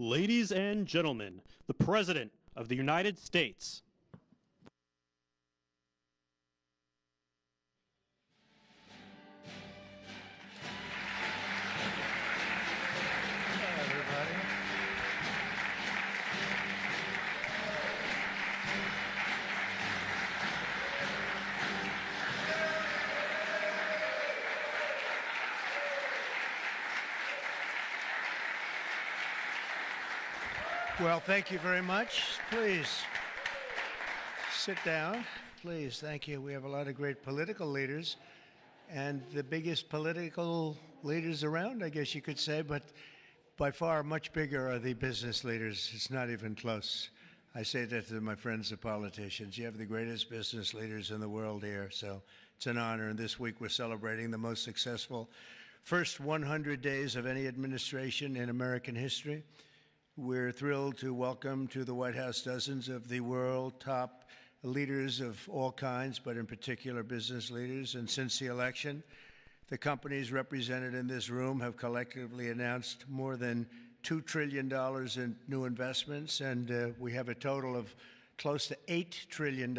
Ladies and gentlemen, the President of the United States. Hello, everybody. Well, thank you very much. Please sit down. Please, thank you. We have a lot of great political leaders and the biggest political leaders around, I guess you could say, but by far much bigger are the business leaders. It's not even close. I say that to my friends, the politicians. You have the greatest business leaders in the world here, so it's an honor. And this week we're celebrating the most successful first 100 days of any administration in American history. We're thrilled to welcome to the White House dozens of the world top leaders of all kinds, but in particular business leaders. And since the election, the companies represented in this room have collectively announced more than $2 trillion in new investments, and we have a total of close to $8 trillion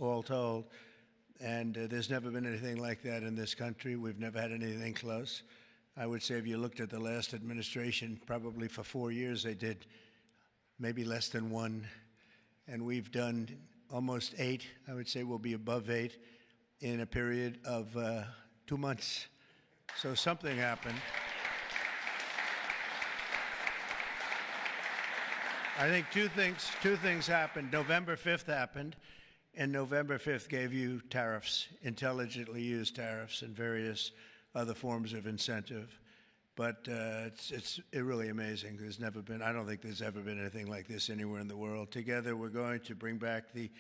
all told. And there's never been anything like that in this country. We've never had anything close. I would say if you looked at the last administration, probably for 4 years they did maybe less than one, and we've done almost 8. I would say we'll be above 8 in a period of 2 months. So something happened. I think two things happened. November 5th happened, and November 5th gave you tariffs, intelligently used tariffs and various other forms of incentive. But it's really amazing. There's never been, I don't think there's ever been anything like this anywhere in the world. Together, we're going to bring back the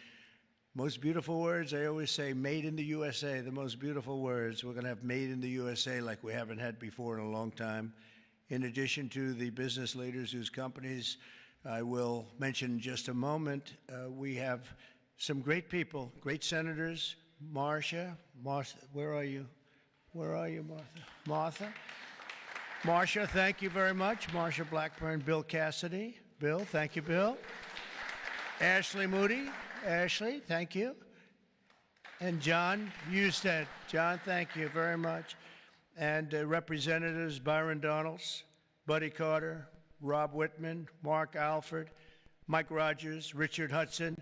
most beautiful words. I always say made in the USA, the most beautiful words. We're going to have made in the USA like we haven't had before in a long time. In addition to the business leaders whose companies I will mention in just a moment, we have some great people, great senators. Marcia, where are you? Where are you, Martha? Marcia, thank you very much. Marcia Blackburn, Bill Cassidy. Bill, thank you, Bill. Ashley Moody. Ashley, thank you. And John Husted. John, thank you very much. And Representatives Byron Donalds, Buddy Carter, Rob Whitman, Mark Alford, Mike Rogers, Richard Hudson,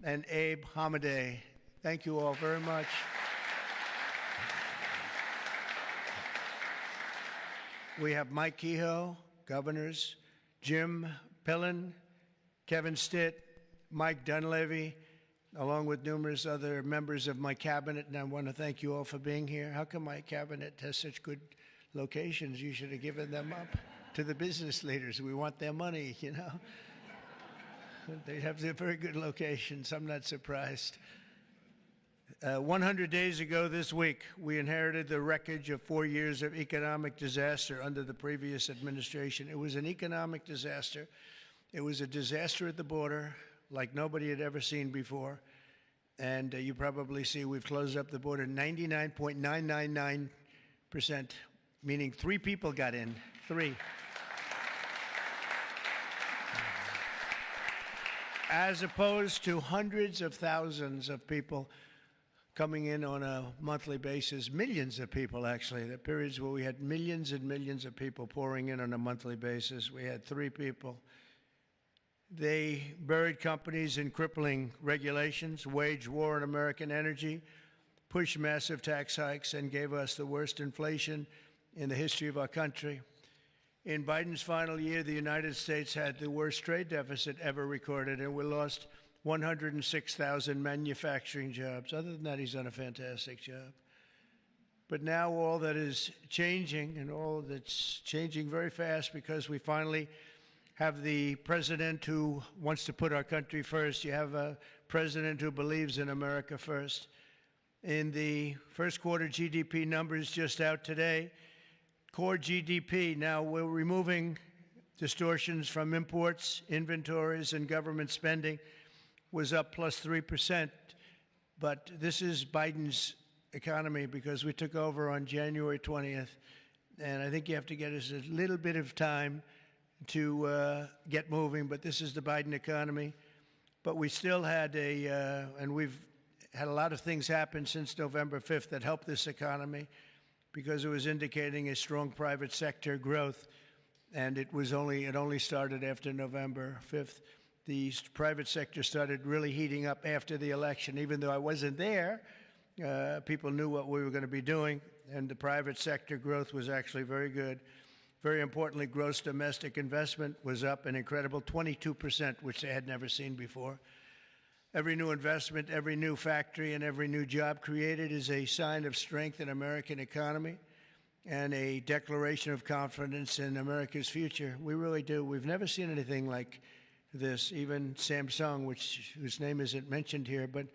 and Abe Hamadeh. Thank you all very much. We have Mike Kehoe, governors, Jim Pillen, Kevin Stitt, Mike Dunleavy, along with numerous other members of my cabinet, and I want to thank you all for being here. How come my cabinet has such good locations? You should have given them up to the business leaders. We want their money, you know. They have very good locations. I'm not surprised. 100 days ago this week, we inherited the wreckage of 4 years of economic disaster under the previous administration. It was an economic disaster. It was a disaster at the border like nobody had ever seen before. And you probably see we've closed up the border 99.999%, meaning 3 people got in. 3. As opposed to hundreds of thousands of people coming in on a monthly basis, millions of people actually. There are periods where we had millions and millions of people pouring in on a monthly basis. We had 3 people. They buried companies in crippling regulations, waged war on American energy, pushed massive tax hikes, and gave us the worst inflation in the history of our country. In Biden's final year, the United States had the worst trade deficit ever recorded, and we lost 106,000 manufacturing jobs. Other than that, he's done a fantastic job. But now all that is changing, and all that's changing very fast, because we finally have the president who wants to put our country first. You have a president who believes in America first. In the first quarter GDP numbers just out today, core GDP, now we're removing distortions from imports, inventories, and government spending, was up plus 3%. But this is Biden's economy because we took over on January 20th. And I think you have to get us a little bit of time to get moving, but this is the Biden economy. But we still had and we've had a lot of things happen since November 5th that helped this economy because it was indicating a strong private sector growth, and it only started after November 5th. The private sector started really heating up after the election. Even though I wasn't there, people knew what we were going to be doing, and the private sector growth was actually very good. Very importantly, gross domestic investment was up an incredible 22%, which they had never seen before. Every new investment, every new factory, and every new job created is a sign of strength in American economy and a declaration of confidence in America's future. We really do. We've never seen anything like this. Even Samsung, whose name isn't mentioned here, but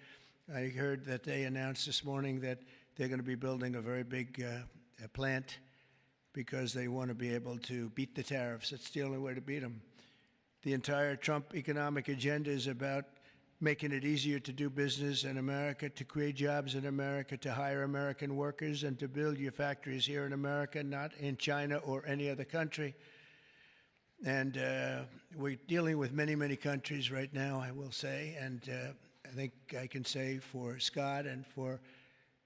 I heard that they announced this morning that they're going to be building a very big plant because they want to be able to beat the tariffs. It's the only way to beat them. The entire Trump economic agenda is about making it easier to do business in America, to create jobs in America, to hire American workers, and to build your factories here in America, not in China or any other country. And we're dealing with many, many countries right now, I will say. And I think I can say for Scott and for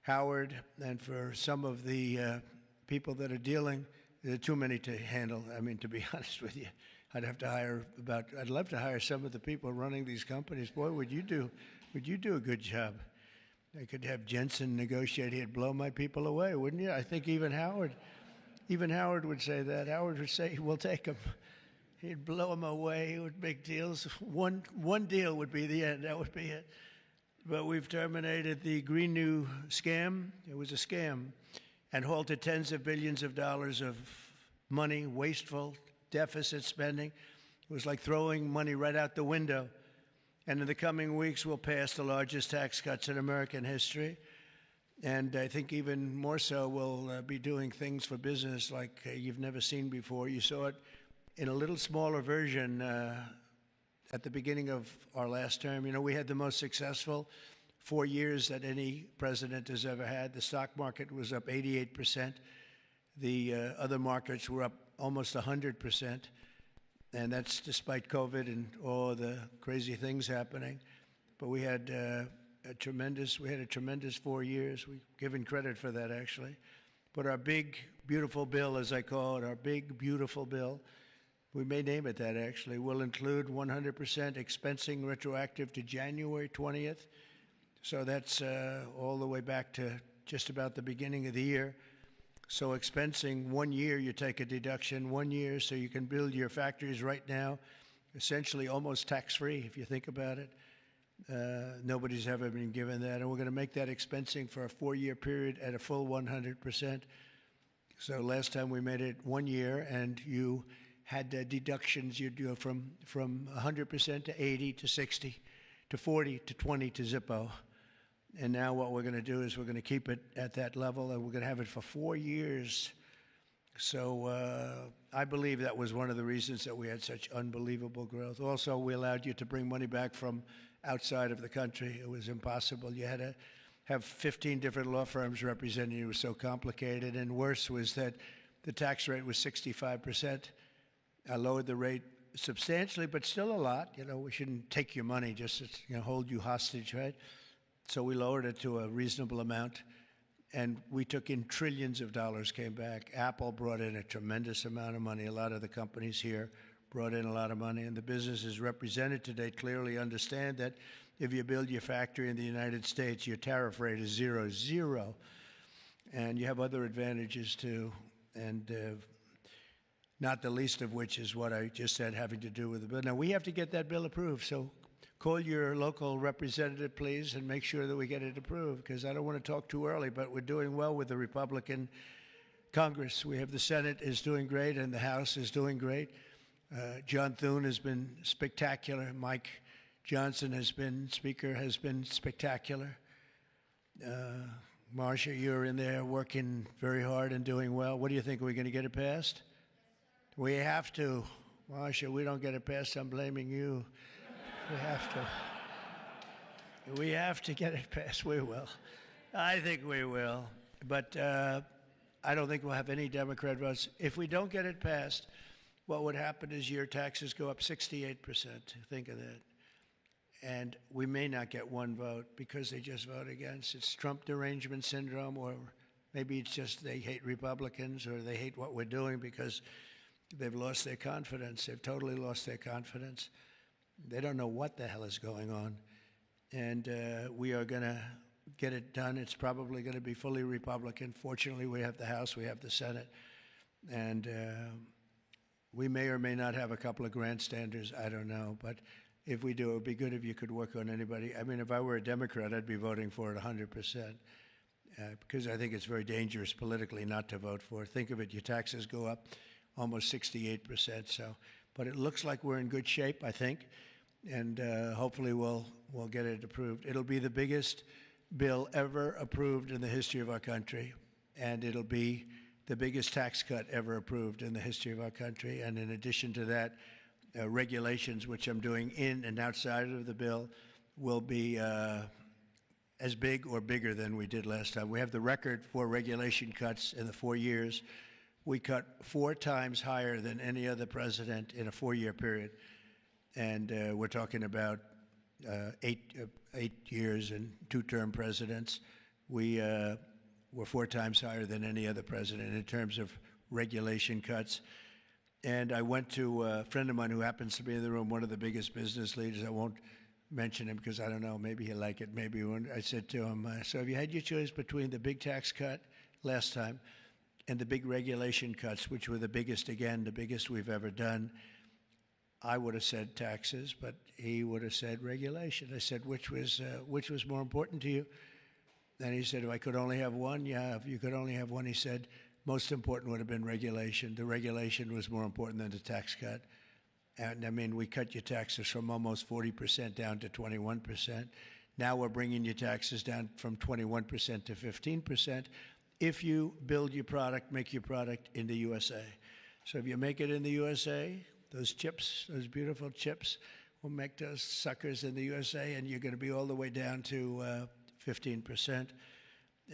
Howard and for some of the people that are dealing, there are too many to handle. I mean, to be honest with you, I'd love to hire some of the people running these companies. Boy, would you do a good job. I could have Jensen negotiate. He'd blow my people away, wouldn't you? I think even Howard would say that. Howard would say, we'll take them. He'd blow them away. He would make deals. One deal would be the end. That would be it. But we've terminated the Green New scam. It was a scam. And halted tens of billions of dollars of money, wasteful deficit spending. It was like throwing money right out the window. And in the coming weeks, we'll pass the largest tax cuts in American history. And I think even more so, we'll be doing things for business like you've never seen before. You saw it in a little smaller version at the beginning of our last term. You know, we had the most successful 4 years that any president has ever had. The stock market was up 88%. The other markets were up almost 100%. And that's despite COVID and all the crazy things happening. But we had a tremendous 4 years. We've given credit for that, actually. But our big, beautiful bill, as I call it, our big, beautiful bill, we may name it that, actually, will include 100% expensing retroactive to January 20th. So that's all the way back to just about the beginning of the year. So expensing 1 year, you take a deduction 1 year, so you can build your factories right now, essentially almost tax-free, if you think about it. Nobody's ever been given that. And we're going to make that expensing for a 4-year period at a full 100%. So last time we made it 1 year, and you had deductions. You'd go from 100% to 80 to 60 to 40 to 20 to Zippo. And now what we're going to do is we're going to keep it at that level, and we're going to have it for 4 years. So I believe that was one of the reasons that we had such unbelievable growth. Also, we allowed you to bring money back from outside of the country. It was impossible. You had to have 15 different law firms representing you. It was so complicated. And worse was that the tax rate was 65%. I lowered the rate substantially, but still a lot. You know, we shouldn't take your money just to hold you hostage, right? So we lowered it to a reasonable amount, and we took in trillions of dollars, came back. Apple brought in a tremendous amount of money. A lot of the companies here brought in a lot of money, and the businesses represented today clearly understand that if you build your factory in the United States, your tariff rate is 0, and you have other advantages too, and not the least of which is what I just said, having to do with the bill. Now, we have to get that bill approved, so call your local representative, please, and make sure that we get it approved, because I don't want to talk too early, but we're doing well with the Republican Congress. We have the Senate is doing great, and the House is doing great. John Thune has been spectacular. Mike Johnson Speaker has been spectacular. Marcia, you're in there working very hard and doing well. What do you think? Are we going to get it passed? We have to. Marcia, we don't get it passed, I'm blaming you. We have to. We have to get it passed. We will. I think we will. But I don't think we'll have any Democrat votes. If we don't get it passed, what would happen is your taxes go up 68%. Think of that. And we may not get one vote because they just vote against. It's Trump derangement syndrome, or maybe it's just they hate Republicans or they hate what we're doing because they've lost their confidence. They've totally lost their confidence. They don't know what the hell is going on. And we are going to get it done. It's probably going to be fully Republican. Fortunately, we have the House, we have the Senate. And we may or may not have a couple of grandstanders. I don't know. But if we do, it would be good if you could work on anybody. I mean, if I were a Democrat, I'd be voting for it 100%. Because I think it's very dangerous politically not to vote for it. Think of it, your taxes go up almost 68%. So, but it looks like we're in good shape, I think, and hopefully we'll get it approved. It'll be the biggest bill ever approved in the history of our country, and it'll be the biggest tax cut ever approved in the history of our country. And in addition to that, regulations, which I'm doing in and outside of the bill, will be as big or bigger than we did last time. We have the record for regulation cuts in the 4 years. We cut 4 times higher than any other president in a 4-year period. And we're talking about 8 years and 2-term presidents. We were 4 times higher than any other president in terms of regulation cuts. And I went to a friend of mine who happens to be in the room, one of the biggest business leaders. I won't mention him because I don't know, maybe he'll like it, maybe he won't. I said to him, so have you had your choice between the big tax cut last time and the big regulation cuts, which were the biggest, again, the biggest we've ever done? I would have said taxes, but he would have said regulation. I said, which was more important to you? And he said, if I could only have one, yeah, if you could only have one, he said, most important would have been regulation. The regulation was more important than the tax cut. And I mean, we cut your taxes from almost 40% down to 21%. Now we're bringing your taxes down from 21% to 15% if you build your product, make your product in the USA. So if you make it in the USA, those chips, those beautiful chips, will make those suckers in the USA, and you're going to be all the way down to 15%.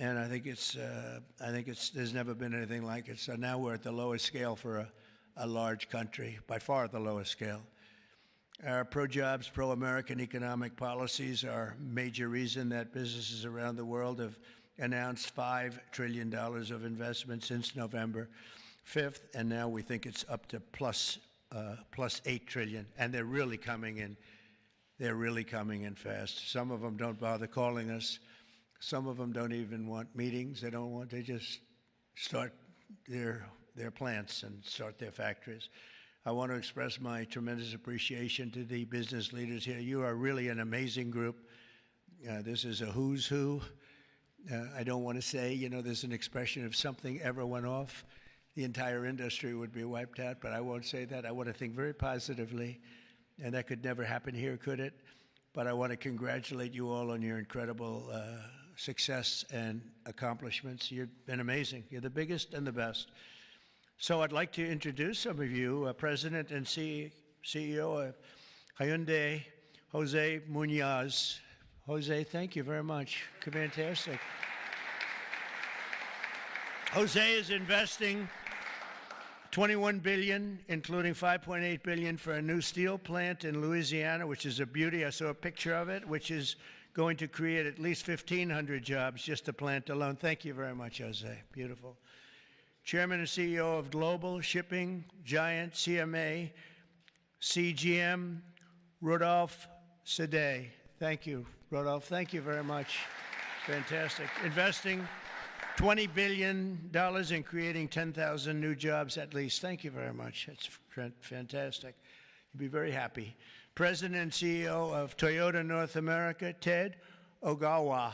And I think there's never been anything like it. So now we're at the lowest scale for a large country, by far the lowest scale. Our pro-jobs, pro-American economic policies are a major reason that businesses around the world have announced $5 trillion of investment since November 5th, and now we think it's up to plus $8 trillion, and they're really coming in. They're really coming in fast. Some of them don't bother calling us. Some of them don't even want meetings. They just start their plants and start their factories. I want to express my tremendous appreciation to the business leaders here. You are really an amazing group. This is a who's who. I don't want to say, there's an expression if something ever went off, the entire industry would be wiped out, but I won't say that. I want to think very positively, and that could never happen here, could it? But I want to congratulate you all on your incredible success and accomplishments. You've been amazing. You're the biggest and the best. So I'd like to introduce some of you, President and CEO of Hyundai, Jose Munoz. Jose, thank you very much. Fantastic. Jose is investing $21 billion, including $5.8 billion for a new steel plant in Louisiana, which is a beauty. I saw a picture of it, which is going to create at least 1,500 jobs, just the plant alone. Thank you very much, Jose. Beautiful. Chairman and CEO of Global Shipping Giant CMA, CGM, Rodolphe Sade. Thank you, Rodolphe. Thank you very much. Fantastic. Investing $20 billion in creating 10,000 new jobs at least. Thank you very much. It's fantastic. You'll be very happy. President and CEO of Toyota North America, Ted Ogawa,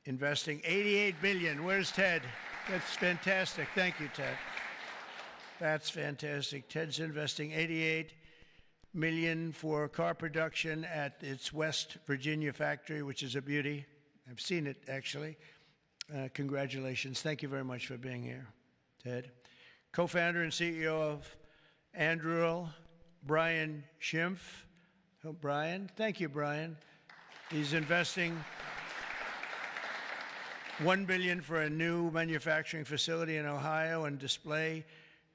investing $88 billion. Where's Ted? That's fantastic. Thank you, Ted. That's fantastic. Ted's investing $88 million for car production at its West Virginia factory, which is a beauty. I've seen it, actually. Congratulations. Thank you very much for being here, Ted. Co-founder and CEO of Anduril, Brian Schimpf. Oh, Brian. Thank you, Brian. He's investing $1 billion for a new manufacturing facility in Ohio and display.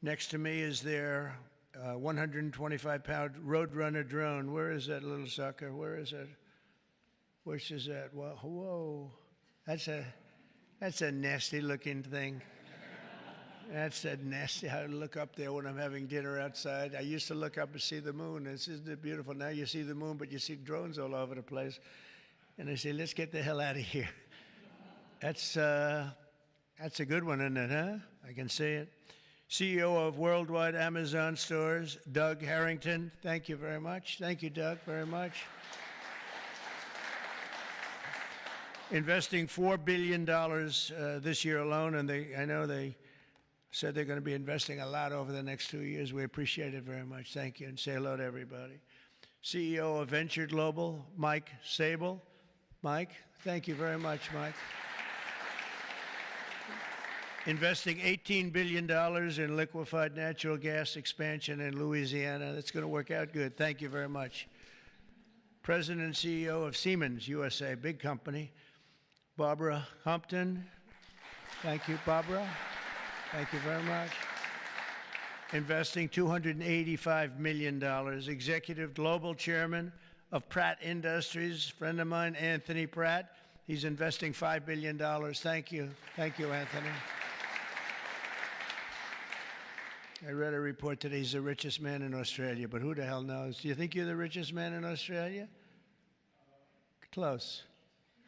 Next to me is their 125-pound Roadrunner drone. Where is that little sucker? Where is it? Which is that? Whoa. That's a nasty-looking thing. That's a nasty. I look up there when I'm having dinner outside. I used to look up and see the moon. Isn't it beautiful? Now you see the moon, but you see drones all over the place. And I say, let's get the hell out of here. That's a good one, isn't it, huh? I can see it. CEO of Worldwide Amazon Stores, Doug Harrington. Thank you very much. Thank you, Doug, very much. Investing $4 billion this year alone, and I know they said they're going to be investing a lot over the next 2 years. We appreciate it very much. Thank you, and say hello to everybody. CEO of Venture Global, Mike Sable. Mike, thank you very much, Mike. Investing $18 billion in liquefied natural gas expansion in Louisiana. That's going to work out good. Thank you very much. President and CEO of Siemens USA, big company, Barbara Humpton. Thank you, Barbara. Thank you very much. Investing $285 million. Executive Global Chairman of Pratt Industries, friend of mine, Anthony Pratt. He's investing $5 billion. Thank you. Thank you, Anthony. I read a report today he's the richest man in Australia, but who the hell knows? Do you think you're the richest man in Australia? Close.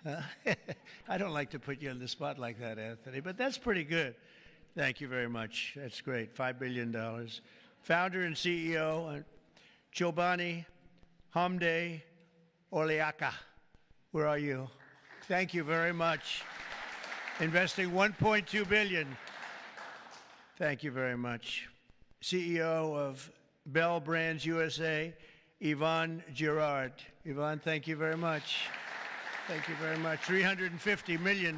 I don't like to put you on the spot like that, Anthony, but that's pretty good. Thank you very much. That's great. $5 billion. Founder and CEO, Chobani Hamde Oliaka. Where are you? Thank you very much. Investing $1.2 billion. Thank you very much. CEO of Bell Brands USA, Yvonne Girard. Yvonne, thank you very much. Thank you very much. $350 million.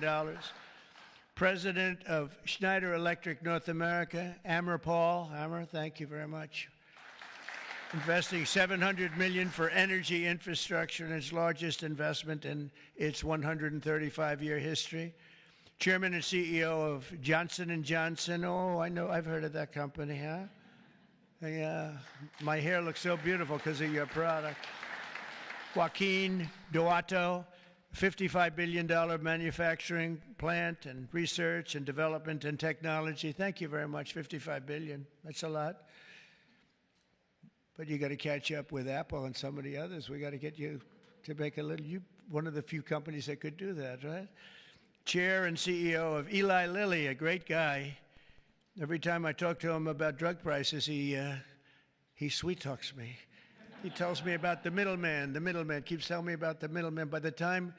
President of Schneider Electric North America, Amar Paul. Amar, thank you very much. Investing $700 million for energy infrastructure in its largest investment in its 135-year history. Chairman and CEO of Johnson & Johnson. Oh, I know, I've heard of that company, huh? Yeah, my hair looks so beautiful because of your product. Joaquin Duato, $55 billion manufacturing plant and research and development and technology. Thank you very much, $55 billion. That's a lot. But you got to catch up with Apple and some of the others. We got to get you to make a little, one of the few companies that could do that, right? Chair and CEO of Eli Lilly, a great guy. Every time I talk to him about drug prices, he sweet talks me. He tells me about the middleman. The middleman keeps telling me about the middleman. By the time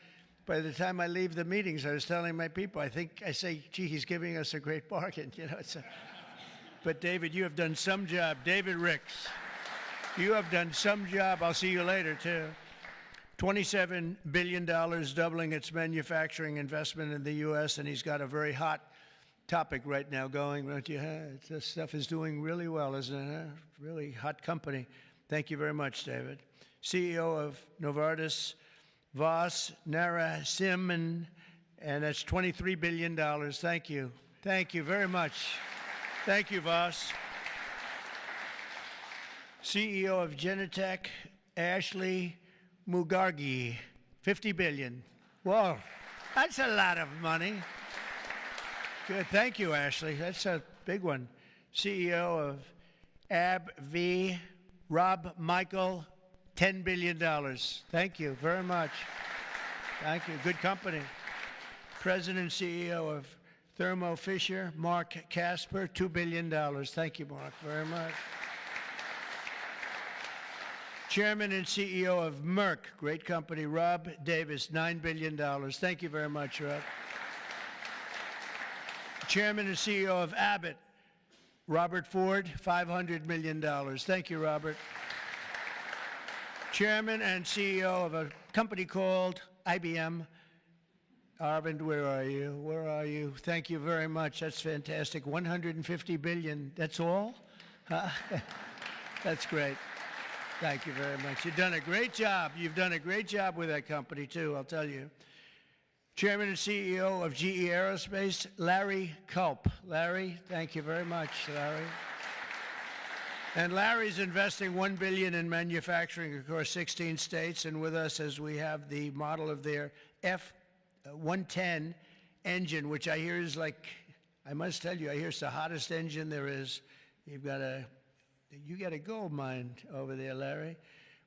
I leave the meetings, I was telling my people, I say, gee, he's giving us a great bargain. You know, but David, you have done some job. David Ricks, you have done some job. I'll see you later, too. $27 billion, doubling its manufacturing investment in the U.S., and he's got a very hot topic right now going, don't you? This stuff is doing really well, isn't it? Really hot company. Thank you very much, David. CEO of Novartis, Vas Narasimhan, and that's $23 billion. Thank you. Thank you very much. Thank you, Vas. CEO of Genentech, Ashley Mugargi, $50 billion. Whoa, that's a lot of money. Good, thank you, Ashley. That's a big one. CEO of AbbVie, Rob Michael, $10 billion. Thank you very much. Thank you, good company. President and CEO of Thermo Fisher, Mark Casper, $2 billion. Thank you, Mark, very much. Chairman and CEO of Merck, great company, Rob Davis, $9 billion. Thank you very much, Rob. Chairman and CEO of Abbott, Robert Ford, $500 million. Thank you, Robert. Chairman and CEO of a company called IBM. Arvind, where are you? Where are you? Thank you very much. That's fantastic. $150 billion. That's all? That's great. Thank you very much. You've done a great job. You've done a great job with that company, too, I'll tell you. Chairman and CEO of GE Aerospace, Larry Culp. Larry, thank you very much, Larry. And Larry's investing $1 billion in manufacturing across 16 states, and with us as we have the model of their F-110 engine, which I hear is like, I must tell you, I hear it's the hottest engine there is. You got a gold mine over there, Larry,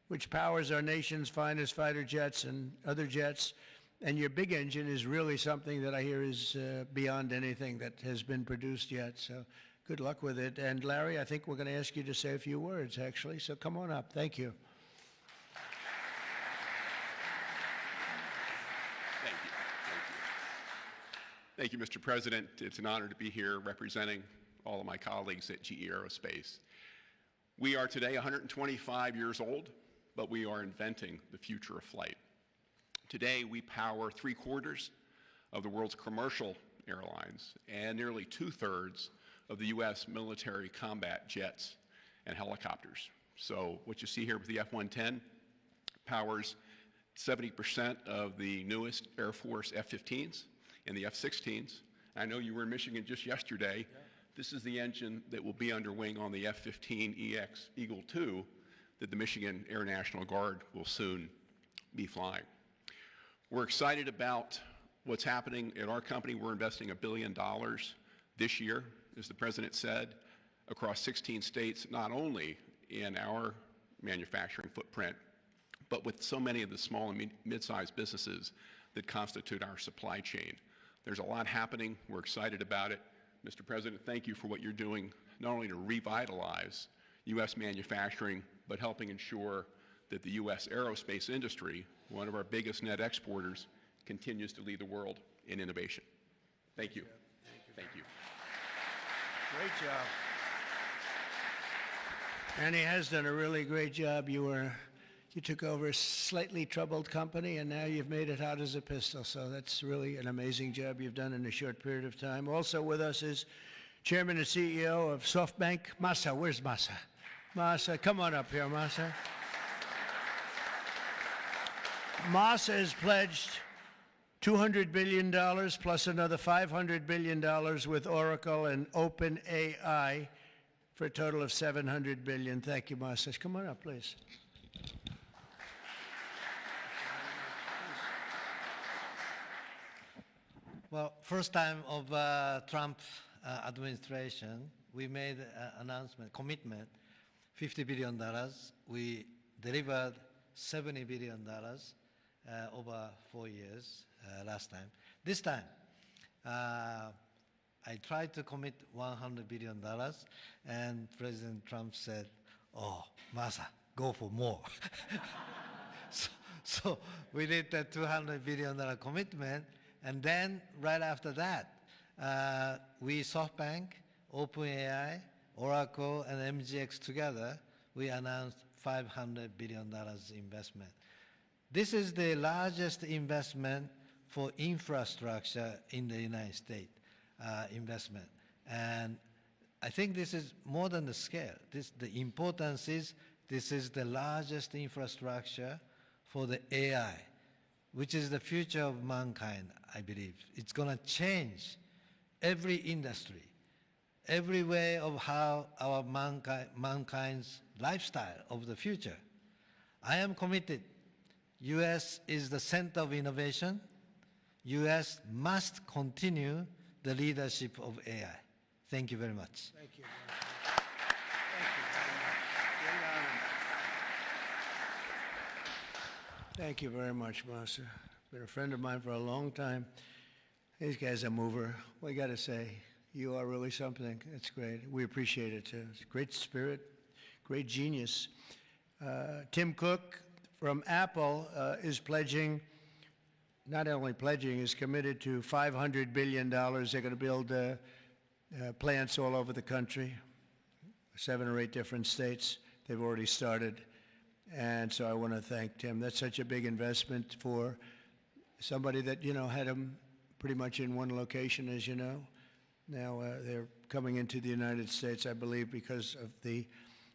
which powers our nation's finest fighter jets and other jets. And your big engine is really something that I hear is beyond anything that has been produced yet. So good luck with it. And Larry, I think we're going to ask you to say a few words, actually. So come on up. Thank you. Thank you. Thank you, Mr. President. It's an honor to be here representing all of my colleagues at GE Aerospace. We are today 125 years old, but we are inventing the future of flight. Today, we power 3/4 of the world's commercial airlines and nearly 2/3 of the U.S. military combat jets and helicopters. So what you see here with the F-110 powers 70% of the newest Air Force F-15s and the F-16s. I know you were in Michigan just yesterday. Yeah. This is the engine that will be under wing on the F-15EX Eagle II that the Michigan Air National Guard will soon be flying. We're excited about what's happening at our company. We're investing $1 billion this year, as the President said, across 16 states, not only in our manufacturing footprint, but with so many of the small and mid-sized businesses that constitute our supply chain. There's a lot happening. We're excited about it. Mr. President, thank you for what you're doing, not only to revitalize U.S. manufacturing, but helping ensure that the U.S. aerospace industry, one of our biggest net exporters, continues to lead the world in innovation. Thank you. Thank you. Great job. And he has done a really great job. You took over a slightly troubled company, and now you've made it hot as a pistol. So that's really an amazing job you've done in a short period of time. Also with us is Chairman and CEO of SoftBank, Masa. Where's Masa? Masa, come on up here, Masa. Masa has pledged $200 billion plus another $500 billion with Oracle and OpenAI for a total of $700 billion. Thank you, Masa. Come on up, please. Well, first time of Trump administration, we made an announcement, commitment, $50 billion. We delivered $70 billion over 4 years last time. This time, I tried to commit $100 billion, and President Trump said, "Oh, Masa, go for more." so we did the $200 billion commitment, and then right after that, we, SoftBank, OpenAI, Oracle, and MGX together, we announced $500 billion investment. This is the largest investment for infrastructure in the United States, investment. And I think this is more than the scale. The importance is this is the largest infrastructure for the AI, which is the future of mankind, I believe. It's going to change every industry, every way of how our mankind's lifestyle of the future. I am committed. U.S. is the center of innovation. U.S. must continue the leadership of AI. Thank you very much. Thank you. Thank you very much. Great honor. Thank you very much, Masa. Been a friend of mine for a long time. These guys are mover. We got to say, you are really something. It's great. We appreciate it too. It's a great spirit, great genius. Tim Cook from Apple is pledging, not only pledging, is committed to $500 billion. They're going to build plants all over the country, 7 or 8 different states. They've already started. And so I want to thank Tim. That's such a big investment for somebody that, had them pretty much in one location, as you know. Now they're coming into the United States, I believe, because of the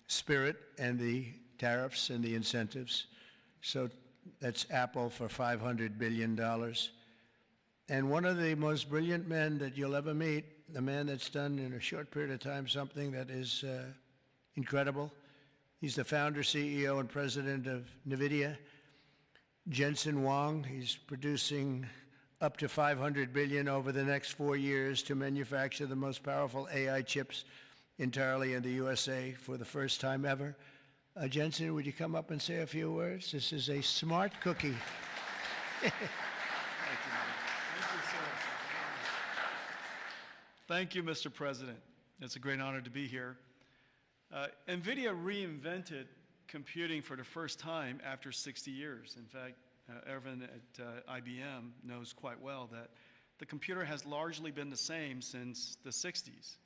spirit and the tariffs and the incentives. So that's Apple for $500 billion. And one of the most brilliant men that you'll ever meet, the man that's done in a short period of time something that is incredible. He's the founder, CEO, and president of NVIDIA. Jensen Huang, he's producing up to 500 billion over the next 4 years to manufacture the most powerful AI chips entirely in the USA for the first time ever. Jensen, would you come up and say a few words? This is a smart cookie. Thank you, Mr. President. It's a great honor to be here. NVIDIA reinvented computing for the first time after 60 years. In fact, Ervin at IBM knows quite well that the computer has largely been the same since the 60s.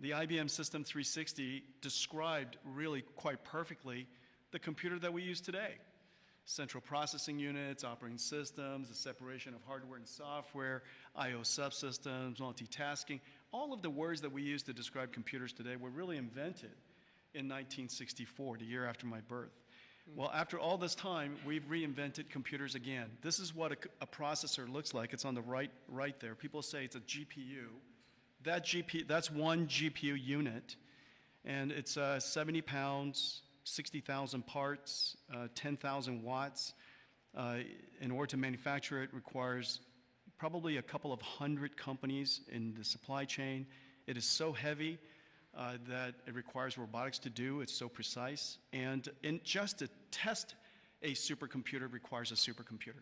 The IBM System 360 described really quite perfectly the computer that we use today. Central processing units, operating systems, the separation of hardware and software, I/O subsystems, multitasking. All of the words that we use to describe computers today were really invented in 1964, the year after my birth. Well, after all this time, we've reinvented computers again. This is what a processor looks like. It's on the right there. People say it's a GPU. That's one GPU unit, and it's 70 pounds, 60,000 parts, 10,000 watts. In order to manufacture it requires probably a couple of hundred companies in the supply chain. It is so heavy that it requires robotics to do. It's so precise. And just to test a supercomputer requires a supercomputer.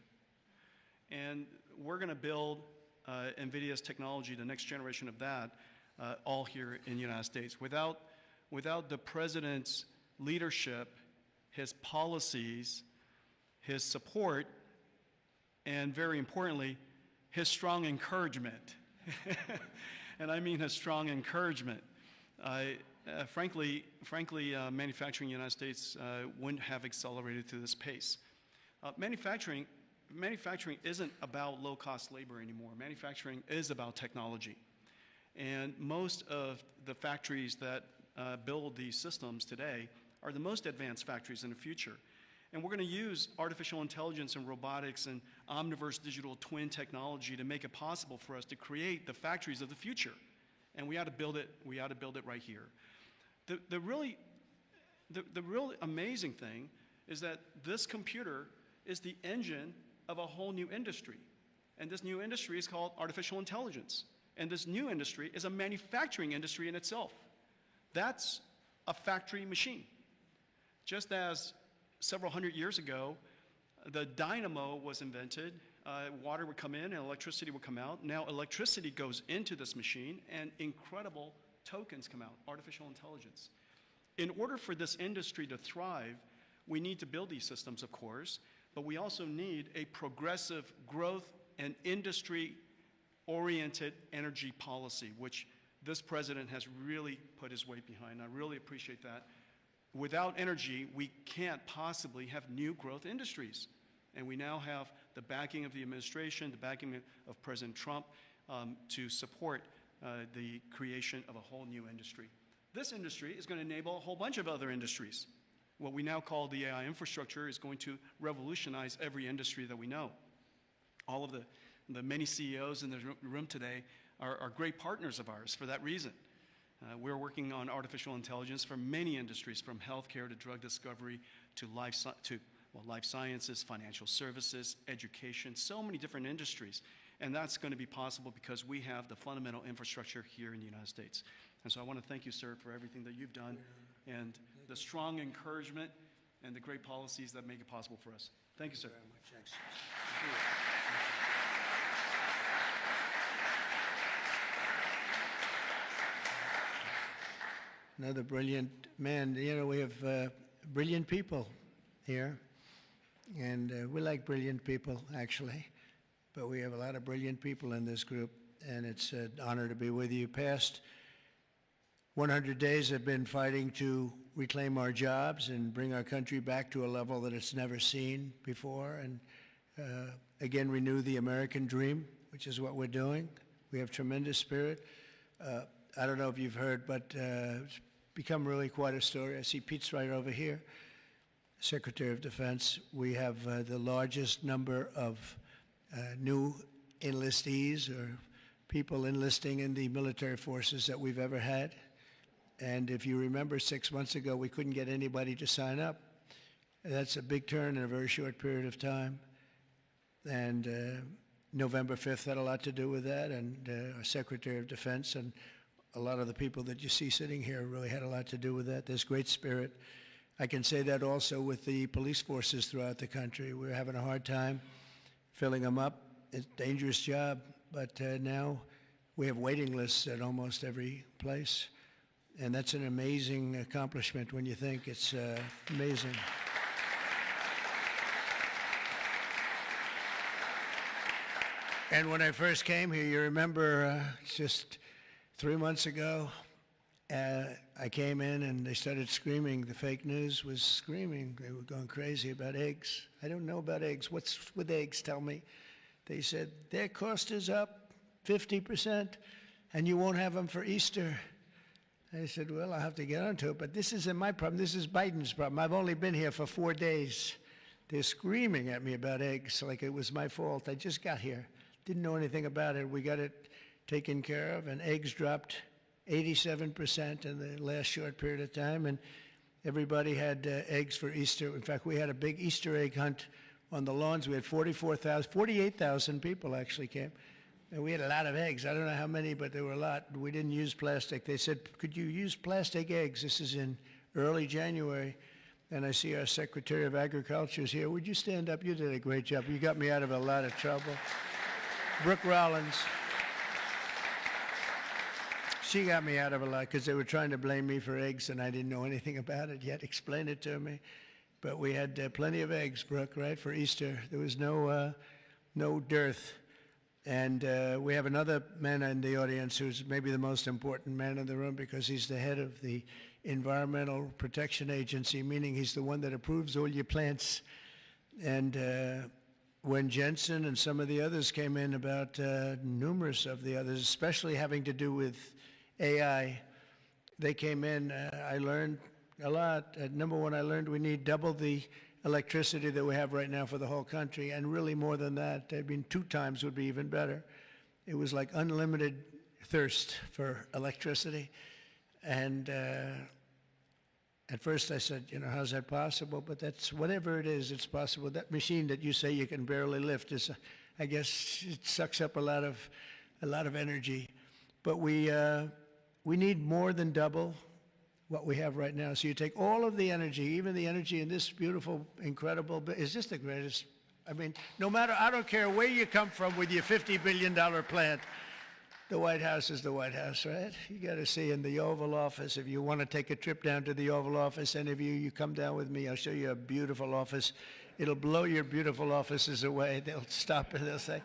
And we're going to build NVIDIA's technology, the next generation of that, all here in the United States. Without the president's leadership, his policies, his support, and very importantly, his strong encouragement. And I mean his strong encouragement. Frankly, manufacturing in the United States wouldn't have accelerated to this pace. Manufacturing isn't about low-cost labor anymore. Manufacturing is about technology. And most of the factories that build these systems today are the most advanced factories in the future. And we're going to use artificial intelligence and robotics and Omniverse digital twin technology to make it possible for us to create the factories of the future. And we ought to build it right here. The really amazing thing is that this computer is the engine of a whole new industry. And this new industry is called artificial intelligence. And this new industry is a manufacturing industry in itself. That's a factory machine. Just as several hundred years ago, the dynamo was invented, water would come in and electricity would come out. Now electricity goes into this machine and incredible tokens come out, artificial intelligence. In order for this industry to thrive, we need to build these systems, of course, but we also need a progressive growth and industry-oriented energy policy, which this president has really put his weight behind. I really appreciate that. Without energy, we can't possibly have new growth industries. And we now have the backing of the administration, the backing of President Trump to support the creation of a whole new industry. This industry is going to enable a whole bunch of other industries. What we now call the AI infrastructure is going to revolutionize every industry that we know. All of the many CEOs in the room today are great partners of ours for that reason. We're working on artificial intelligence for many industries, from healthcare to drug discovery to life sciences, financial services, education, so many different industries. And that's going to be possible because we have the fundamental infrastructure here in the United States. And so I want to thank you, sir, for everything that you've done and the strong encouragement and the great policies that make it possible for us. Thank you, sir. Very much. Thanks. Another brilliant man. You know, we have brilliant people here, and we like brilliant people, actually, but we have a lot of brilliant people in this group, and it's an honor to be with you. Past 100 days have been fighting to reclaim our jobs and bring our country back to a level that it's never seen before, and again renew the American dream, which is what we're doing. We have tremendous spirit. I don't know if you've heard, but it's become really quite a story. I see Pete's right over here, Secretary of Defense. We have the largest number of new enlistees or people enlisting in the military forces that we've ever had. And if you remember 6 months ago, we couldn't get anybody to sign up. That's a big turn in a very short period of time. And November 5th had a lot to do with that, and our Secretary of Defense and a lot of the people that you see sitting here really had a lot to do with that. There's great spirit. I can say that also with the police forces throughout the country. We're having a hard time filling them up. It's a dangerous job, but now we have waiting lists at almost every place. And that's an amazing accomplishment when you think. It's amazing. And when I first came here, you remember just 3 months ago, I came in and they started screaming. The fake news was screaming. They were going crazy about eggs. I don't know about eggs. What's with eggs? Tell me. They said, their cost is up 50%, and you won't have them for Easter. I said, well, I'll have to get onto it, but this isn't my problem. This is Biden's problem. I've only been here for 4 days. They're screaming at me about eggs like it was my fault. I just got here. Didn't know anything about it. We got it taken care of, and eggs dropped 87% in the last short period of time, and everybody had eggs for Easter. In fact, we had a big Easter egg hunt on the lawns. We had 48,000 people actually came. And we had a lot of eggs. I don't know how many, but there were a lot. We didn't use plastic. They said, could you use plastic eggs? This is in early January. And I see our Secretary of Agriculture is here. Would you stand up? You did a great job. You got me out of a lot of trouble. Brooke Rollins. She got me out of a lot because they were trying to blame me for eggs, and I didn't know anything about it yet. Explain it to me. But we had plenty of eggs, Brooke, right, for Easter. There was no dearth. And we have another man in the audience who's maybe the most important man in the room because he's the head of the Environmental Protection Agency, meaning he's the one that approves all your plants. And when Jensen and some of the others came in about numerous of the others, especially having to do with AI, they came in, I learned a lot. Number one, I learned we need double the electricity that we have right now for the whole country, and really more than that. I mean, 2 times would be even better. It was like unlimited thirst for electricity. And at first I said, you know, how's that possible? But that's, whatever it is, it's possible. That machine that you say you can barely lift is, I guess, it sucks up a lot of energy. But we need more than double what we have right now. So you take all of the energy, even the energy in this beautiful, incredible, is this the greatest? I mean, no matter, I don't care where you come from with your $50 billion plant, the White House is the White House, right? You got to see in the Oval Office. If you want to take a trip down to the Oval Office, any of you come down with me. I'll show you a beautiful office. It'll blow your beautiful offices away. They'll stop and they'll say,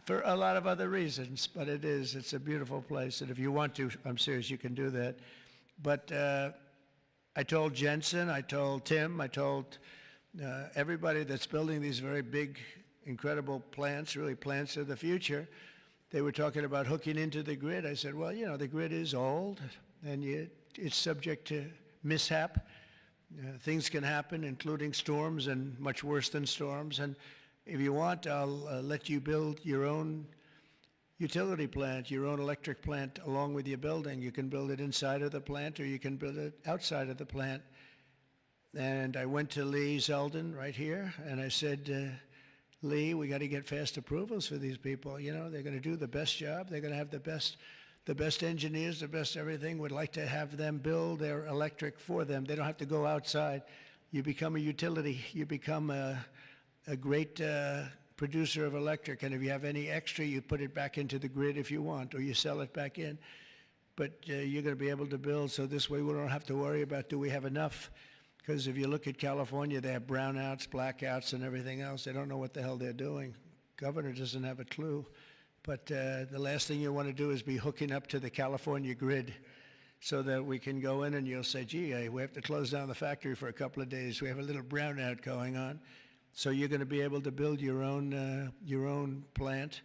for a lot of other reasons, but it's a beautiful place. And if you want to, I'm serious, you can do that. But I told Jensen, I told Tim, I told everybody that's building these very big, incredible plants, really plants of the future. They were talking about hooking into the grid. I said, well, you know, the grid is old, and it's subject to mishap. Things can happen, including storms and much worse than storms. And if you want, I'll let you build your own utility plant, your own electric plant along with your building. You can build it inside of the plant or you can build it outside of the plant. And I went to Lee Zeldin right here, and I said, Lee, we got to get fast approvals for these people. You know, they're going to do the best job. They're going to have the best engineers, the best everything. We'd like to have them build their electric for them. They don't have to go outside. You become a utility. You become a great producer of electric, and if you have any extra, you put it back into the grid if you want, or you sell it back in. But you're going to be able to build, so this way we don't have to worry about, do we have enough? Because if you look at California, they have brownouts, blackouts, and everything else. They don't know what the hell they're doing. Governor doesn't have a clue. But the last thing you want to do is be hooking up to the California grid so that we can go in and you'll say, gee, we have to close down the factory for a couple of days. We have a little brownout going on. So you're going to be able to build your own plant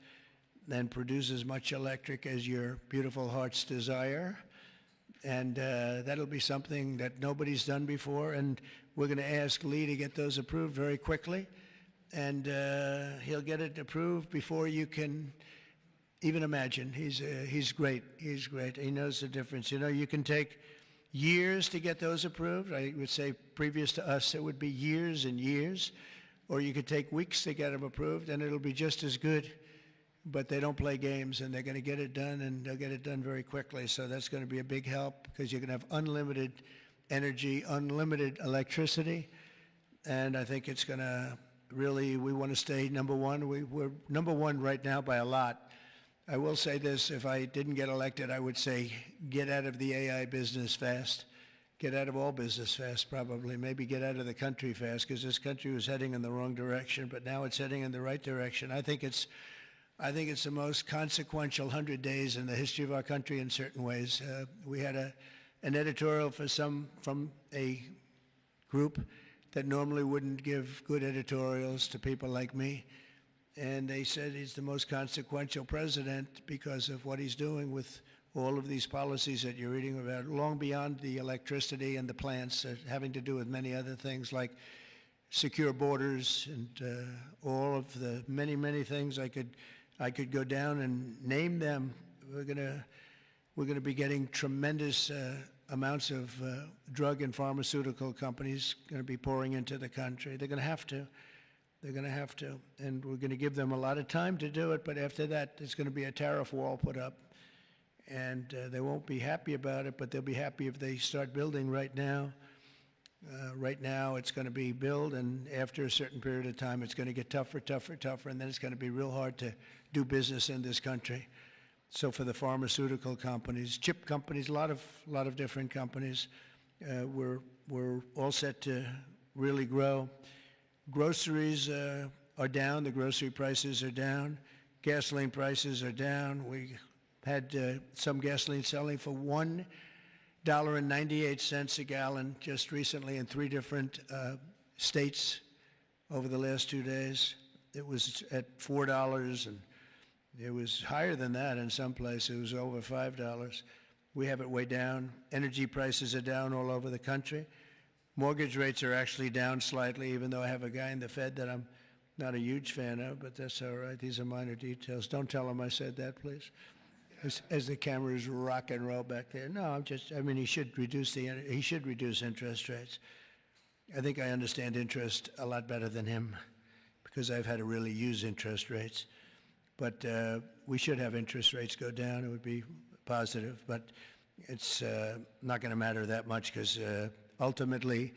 and produce as much electric as your beautiful heart's desire. And that'll be something that nobody's done before. And we're going to ask Lee to get those approved very quickly. And he'll get it approved before you can even imagine. He's great. He's great. He knows the difference. You know, you can take years to get those approved. I would say previous to us, it would be years and years. Or you could take weeks to get them approved, and it'll be just as good. But they don't play games, and they're going to get it done, and they'll get it done very quickly. So that's going to be a big help because you're going to have unlimited energy, unlimited electricity. And I think it's going to really, we want to stay number one. We're number one right now by a lot. I will say this, if I didn't get elected, I would say get out of the AI business fast. Get out of all business fast, probably. Maybe get out of the country fast, because this country was heading in the wrong direction, but now it's heading in the right direction. I think it's the most consequential 100 days in the history of our country in certain ways. We had an editorial from a group that normally wouldn't give good editorials to people like me. And they said he's the most consequential president because of what he's doing with all of these policies that you're reading about, long beyond the electricity and the plants, having to do with many other things like secure borders and all of the many, many things I could go down and name them. We're gonna be getting tremendous amounts of drug and pharmaceutical companies going to be pouring into the country. They're going to have to. They're going to have to. And we're going to give them a lot of time to do it, but after that, there's going to be a tariff wall put up. And they won't be happy about it, but they'll be happy if they start building right now. Right now, it's going to be build, and after a certain period of time, it's going to get tougher, and then it's going to be real hard to do business in this country. So for the pharmaceutical companies, chip companies, a lot of different companies, we're all set to really grow. Groceries are down. The grocery prices are down. Gasoline prices are down. We had some gasoline selling for $1.98 a gallon just recently in 3 different states over the last 2 days. It was at $4, and it was higher than that in some places. It was over $5. We have it way down. Energy prices are down all over the country. Mortgage rates are actually down slightly, even though I have a guy in the Fed that I'm not a huge fan of, but that's all right. These are minor details. Don't tell him I said that, please. As the cameras rock and roll back there. No, he should reduce interest rates. I think I understand interest a lot better than him because I've had to really use interest rates. But we should have interest rates go down. It would be positive, but it's not going to matter that much because ultimately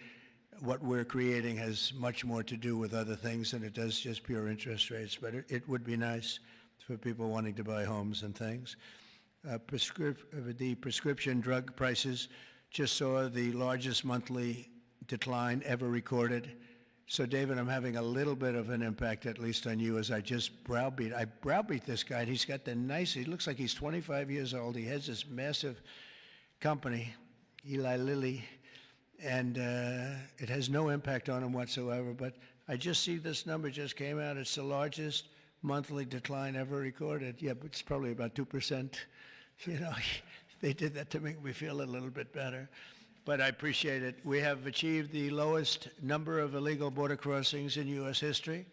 what we're creating has much more to do with other things than it does just pure interest rates. But it would be nice for people wanting to buy homes and things. The prescription drug prices just saw the largest monthly decline ever recorded. So, David, I'm having a little bit of an impact, at least on you, as I just browbeat. I browbeat this guy, and he's got he looks like he's 25 years old. He has this massive company, Eli Lilly, and it has no impact on him whatsoever. But I just see this number just came out. It's the largest monthly decline ever recorded. Yeah, but it's probably about 2%. You know, they did that to make me feel a little bit better. But I appreciate it. We have achieved the lowest number of illegal border crossings in U.S. history,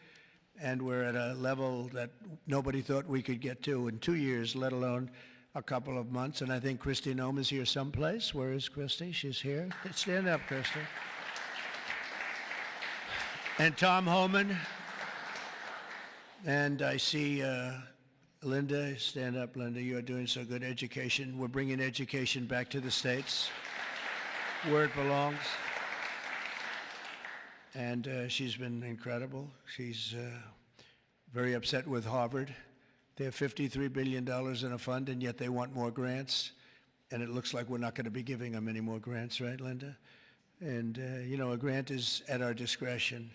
and we're at a level that nobody thought we could get to in 2 years, let alone a couple of months. And I think Kristi Noem is here someplace. Where is Kristi? She's here. Stand up, Kristi. And Tom Homan. And I see Linda. Stand up, Linda. You are doing so good. Education. We're bringing education back to the States, where it belongs. And she's been incredible. She's very upset with Harvard. They have $53 billion in a fund, and yet they want more grants. And it looks like we're not going to be giving them any more grants, right, Linda? And, you know, a grant is at our discretion,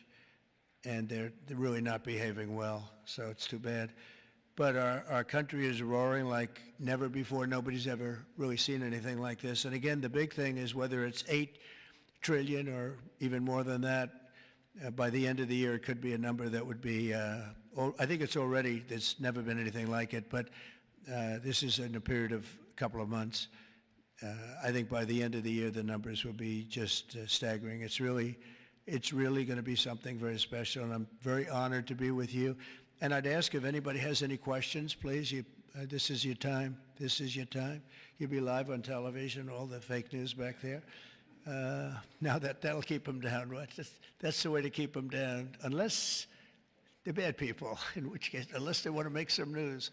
and they're really not behaving well, so it's too bad. But our country is roaring like never before. Nobody's ever really seen anything like this. And again, the big thing is whether it's $8 trillion or even more than that, by the end of the year, it could be a number that would be, I think it's already, there's never been anything like it, but this is in a period of a couple of months. I think by the end of the year, the numbers will be just staggering. It's really going to be something very special, and I'm very honored to be with you. And I'd ask if anybody has any questions, please. This is your time. This is your time. You'll be live on television, all the fake news back there. Now that'll keep them down, right? That's the way to keep them down, unless they're bad people, in which case, unless they want to make some news.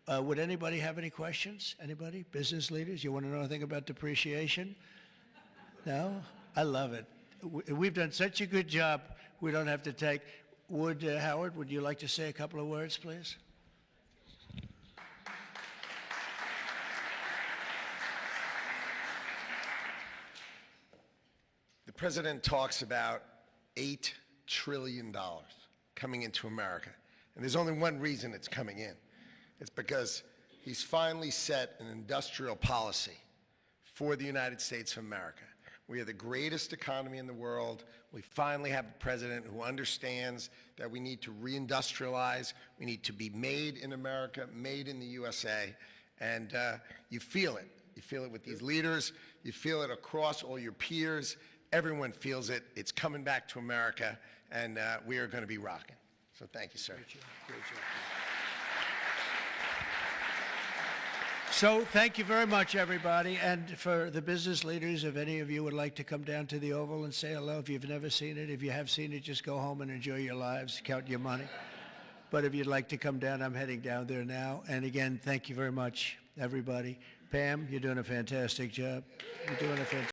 Would anybody have any questions? Anybody? Business leaders? You want to know anything about depreciation? No? I love it. We've done such a good job, we don't have to take. Howard, would you like to say a couple of words, please? The president talks about $8 trillion coming into America. And there's only one reason it's coming in. It's because he's finally set an industrial policy for the United States of America. We are the greatest economy in the world. We finally have a president who understands that we need to reindustrialize. We need to be made in America, made in the USA. And you feel it. You feel it with these leaders. You feel it across all your peers. Everyone feels it. It's coming back to America, and we are going to be rocking. So thank you, sir. Great job. So thank you very much, everybody. And for the business leaders, if any of you would like to come down to the Oval and say hello, if you've never seen it, if you have seen it, just go home and enjoy your lives, count your money. But if you'd like to come down, I'm heading down there now. And again, thank you very much, everybody. Pam, you're doing a fantastic job. You're doing a fantastic